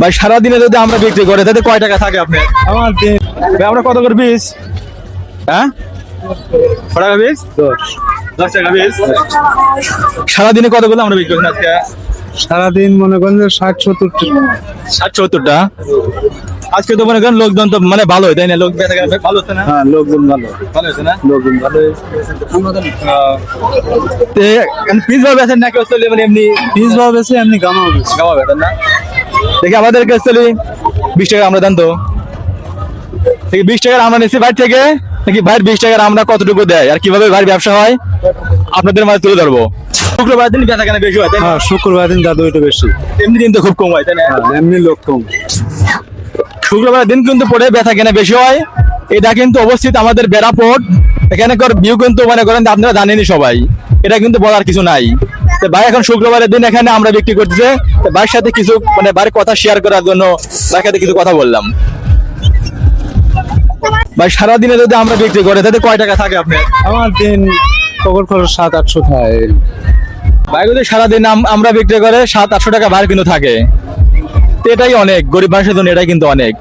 ভাই সারাদিনে যদি আমরা বিক্রি করি তাতে কয় টাকা থাকে আপনার? আমার দিন ভাই আমরা কত করে পিস? হ্যাঁ, কত টাকা পিস? 10 টাকা পিস। সারাদিনে কতগুলো আমরা বিক্রি করি আজকে? সারাদিন মনে করেন যে 60-70 60-70টা। আজকে তো মনে করেন লোকজন তো মানে ভালো, তাই না? লোক বেচা কেনা ভালো হচ্ছে না? হ্যাঁ, লোকজন ভালো, ভালো হচ্ছে না? লোকজন ভালো। পিস ভাবে আছেন নাকি হচ্ছে মানে এমনি পিস ভাও বেশি, এমনি গামাও বেশি। গাওয়া বেতন না? দেখি আমাদের কাছে চলি 20 টাকা আমরা দেন তো। দেখি 20 টাকার আমরা নিচ্ছি বাইর থেকে, নাকি ভাইয়ের 20 টাকার আমরা কতটুকু দেয় আর কিভাবে ভাইয়ের ব্যবসা হয় আপনাদের মাঝে তুলে ধরবো। শুক্রবার দিন বেচা কেনা বেশি হয়, তাই না? হ্যাঁ, শুক্রবার দিন দাদু একটু বেশি। এমনি দিন তো খুব কম হয়, তাই না? হ্যাঁ, এমনি লোক কম। শুক্রবার দিন কিন্তু পড়ে বেচা কেনা বেশি হয়। এটা কিন্তু অবস্থিত আমাদের বেড়াপোর্ট। এখানকার ভিউ কিন্তু মনে করেন যে আপনারা জানেনই সবাই, এটা কিন্তু বলার কিছু নাই। তো ভাই এখন শুক্রবারের দিন এখানে আমরা বিক্রি করতেছে, তো ভাইয়ের সাথে কিছু মানে ভাইয়ের কথা শেয়ার করার জন্য ভাইয়ের সাথে কিছু কথা বললাম। ভাই সারাদিনে যদি আমরা বিক্রি করি তাতে কয় টাকা থাকে আপনার? আমার দিন খবর খরচ 700-800 থাকে। ভাই যদি সারাদিন আমরা বিক্রি করে 700-800 টাকা ভাড়া কিন্তু থাকে, তো এটাই অনেক, গরিব মানুষের জন্য এটাই কিন্তু অনেক।